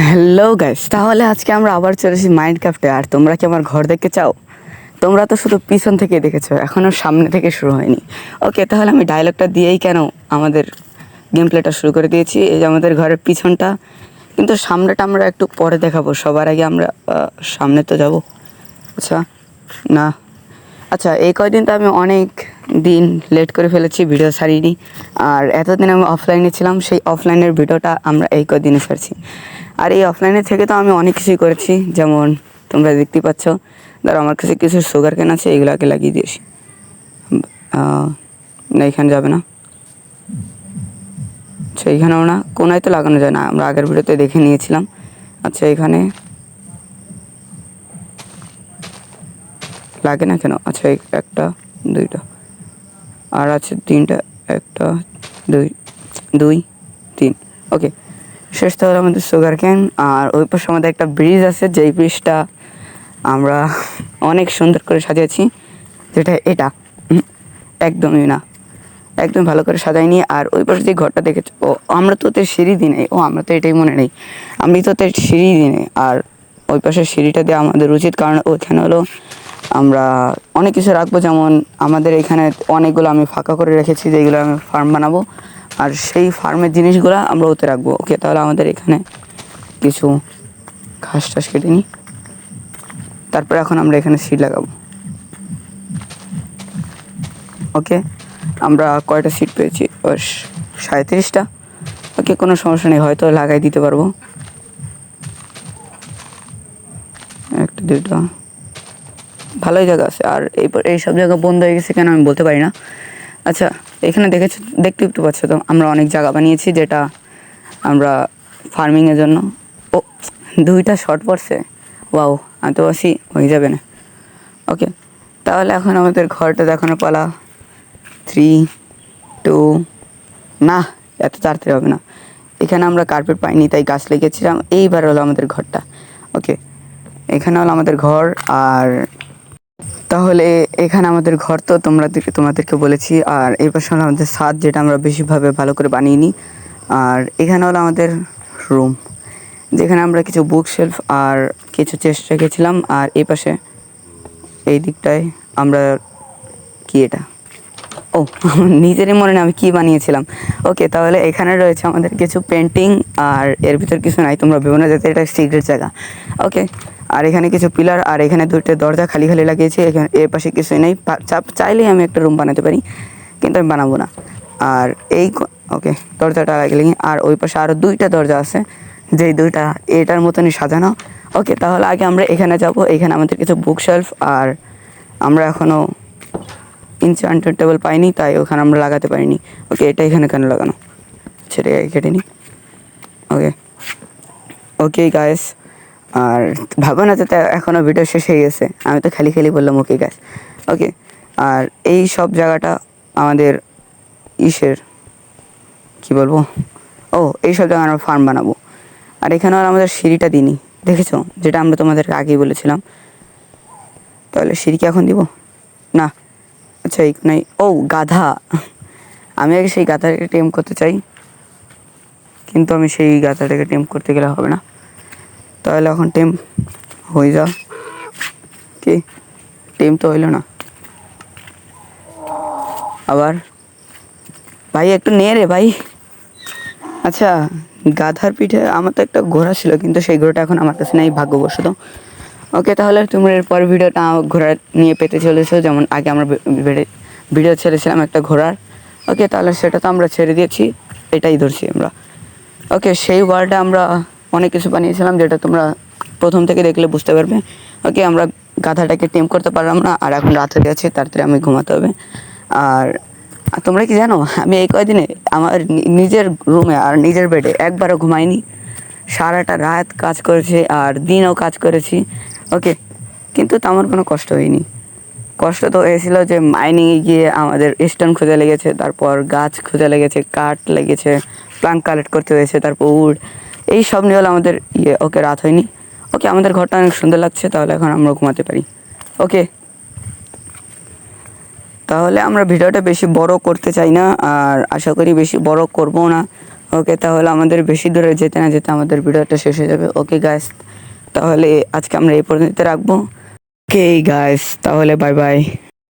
Hello guys, তাহলে আজকে আমরা আবার চলে এসেছি মাইনক্রাফটে। আর তোমরা কি আমার ঘর দেখতে চাও? তোমরা তো শুধু পিছন থেকে দেখেছো, এখনও সামনে থেকে শুরু হয়নি। ওকে, তাহলে আমি ডায়লগটা দিয়েই কেন আমাদের গেম প্লেটা শুরু করে দিয়েছি। এই যে আমাদের ঘরের পিছনটা, কিন্তু সামনেটা আমরা একটু পরে দেখাবো। সবার আগে আমরা সামনে তো যাব। আচ্ছা, না, আচ্ছা, এই কয়দিন তো আমি অনেক দিন লেট করে ফেলেছি, ভিডিও ছাড়িনি। আর এতদিন আমি অফলাইনে ছিলাম, সেই অফলাইনের ভিডিওটা আমরা এই কয়দিনে ছাড়ছি। আর এই অফলাইনে থেকে তো আমি অনেক কিছুই করেছি, যেমন তোমরা দেখতে পাচ্ছ। ধরো আমার কাছে কিছু সুগার কেন আছে, এগুলোকে লাগিয়ে দিয়েছি। না, এখানে যাবে না। আচ্ছা, এইখানেও না, কোনায় তো লাগানো যায় না, আমরা আগের ভিডিওতে দেখে নিয়েছিলাম। আচ্ছা, এখানে লাগে না কেন? আচ্ছা, একটা, দুইটা, আর আছে তিনটা, একটা, দুই, দুই, তিন। ওকে, শেষ। তাহলে আমাদের সুগার ক্যান। আর ওই পাশে আমাদের একটা ব্রিজ আছে, যেই ব্রিজটা আমরা অনেক সুন্দর করে সাজিয়েছি। যেটা এটা একদমই না, একদম ভালো করে সাজাইনি। আর ওই পাশে যে ঘরটা দেখেছো, ও আমরা তো ওদের সিঁড়ি দিই নাই। ও, আমরা তো এটাই মনে নেই, আমি তো ওদের সিঁড়ি দিই নাই। আর ওই পাশে সিঁড়িটা দেওয়া আমাদের উচিত, কারণ ওইখানে হলো আমরা অনেক কিছু রাখবো। যেমন আমাদের এখানে অনেকগুলো আমি ফাঁকা করে রেখেছি, যেগুলো আমি ফার্ম বানাবো। আর সেই ফার্মের জিনিসগুলো আমরা ওতে রাখবো। ওকে, তাহলে আমাদের এখানে কিছু ঘাস টাস কেটে নিই, তারপরে এখন আমরা এখানে সিট লাগাবো। ওকে, আমরা কয়টা সিট পেয়েছি? 37টা। ওকে, কোনো সমস্যা নেই, হয়তো লাগাই দিতে পারবো। একটা, দুইটা, ভালোই জায়গা আছে। আর এই সব জায়গা বন্ধ হয়ে গেছে কেন আমি বলতে পারি না। আচ্ছা, এখানে দেখতে একটু পাচ্ছ তো, আমরা অনেক জায়গা বানিয়েছি, যেটা আমরা ফার্মিংয়ের জন্য। ও, দুইটা শর্ট পড়ছে। ওয়াও, আমি তো আসি হয়ে যাবে না। ওকে, তাহলে এখন আমাদের ঘরটা দেখানোর পালা। 3, 2, না, এত তাড়াতাড়ি হবে না। এখানে আমরা কার্পেট পাইনি, তাই গাছ লেগেছিলাম। এইবার হলো আমাদের ঘরটা। ওকে, এখানে হলো আমাদের ঘর। আর তাহলে এখানে আমাদের ঘর তো তোমাদেরকে বলেছি। আর এই পাশে হলো আমাদের ছাদ, যেটা আমরা বেশিভাবে ভালো করে বানিয়ে নিই। আর এখানে হলো আমাদের রুম, যেখানে আমরা কিছু বুক শেলফ আর কিছু চেস্ট রেখেছিলাম। আর এই পাশে এই দিকটায় আমরা, কি এটা, ও, নিজেরই মনে নেই আমি কী বানিয়েছিলাম। ওকে, তাহলে এখানে রয়েছে আমাদের কিছু পেন্টিং। আর এর ভিতর কিছু নাই, তোমরা ভেবো না যাতে এটা সিক্রেট জায়গা। ওকে, আর এখানে কিছু পিলার, আর এখানে দুটো দরজা খালি খালি লাগিয়েছি। এখানে এর পাশে কিছুই নেই। চাইলেই আমি একটা রুম বানাতে পারি, কিন্তু আমি বানাবো না। আর ওকে, দরজাটা লাগলে, আর ওই পাশে আরও দুইটা দরজা আছে, যেই দুইটা এটার মতনই সাজানো। ওকে, তাহলে আগে আমরা এখানে যাব। এখানে আমাদের কিছু বুক শেলফ, আর আমরা এখনও ইনচান্টেড টেবিল পাইনি, তাই ওখানে আমরা লাগাতে পারিনি। ওকে, এটা এখানে কেন লাগানো, সেটা কেটে নিই। ওকে, ওকে গাইস, আর ভাবো না যাতে এখনও ভিডিও শেষ হয়ে গেছে, আমি তো খালি খালি বললাম ওকে গাইস। ওকে, আর এই সব জায়গাটা আমাদের কি বলবো, ও, এই সব জায়গায় আমরা ফার্ম বানাবো। আর এখানে আর আমাদের সিঁড়িটা দিইনি, দেখেছো, যেটা আমরা তোমাদেরকে আগেই বলেছিলাম। তাহলে সিঁড়ি কি এখন দিব? না, আচ্ছা, নাই। ও, গাধা, আমি আগে সেই গাধাটাকে টেম করতে চাই, কিন্তু আমি সেই গাধাটাকে টেম করতে গেলে হবে না। তাহলে এখন টেম হয়ে যা, কি টেম তো হইল না। আবার ভাই একটু নে রে ভাই। আচ্ছা, গাধার পিঠে আমার তো একটা ঘোড়া ছিল, কিন্তু সেই ঘোড়াটা এখন আমার কাছে নেই, ভাগ্যবশত। ওকে, তাহলে তোমরা এরপর ভিডিওটা ঘোড়া নিয়ে পেতে চলেছো, যেমন আগে আমরা ভিডিও ছেড়েছিলাম একটা ঘোড়ার। ওকে, তাহলে সেটা তো আমরা ছেড়ে দিয়েছি, এটাই ধরছি আমরা। ওকে, সেই ওয়ার্ল্ডে আমরা অনেক কিছু বানিয়েছিলাম, যেটা তোমরা প্রথম থেকে দেখলে বুঝতে পারবে। ওকে, আমরা গাধাটাকে টেম করতে পারলাম না, আর এখন রাত হয়ে গেছে, তাড়াতাড়ি আমি ঘুমাতে হবে। আর তোমরা কি জানো, আমি এই কয়দিনে আমার নিজের রুমে আর নিজের বেডে একবারও ঘুমাইনি। সারাটা রাত কাজ করেছি, আর দিনও কাজ করেছি। ওকে, কিন্তু তেমন কোনো কষ্ট হয়নি। কষ্ট তো হয়েছিল যে মাইনিংয়ে গিয়ে আমাদের স্টোন খুঁজে লেগেছে, তারপর গাছ খুঁজে লেগেছে, কাঠ লেগেছে, প্লাঙ্ক কালেক্ট করতে হয়েছে, তারপর উড, এই সব নিয়ে হলো আমাদের ওকে, রাত হয়নি। ওকে, আমাদের ঘরটা অনেক সুন্দর লাগছে, তাহলে এখন আমরা ঘুমাতে পারি। ওকে, তাহলে আমরা ভিডিওটা বেশি বড় করতে চাই না, আর আশা করি বেশি বড় করবো না। ওকে, তাহলে আমাদের বেশি দূরে যেতে না যেতে আমাদের ভিডিওটা শেষ হয়ে যাবে। ওকে গাইস, তাহলে আজকে আমরা এই পর্যন্ত রাখবো। ওকে গাইস, তাহলে বাই বাই।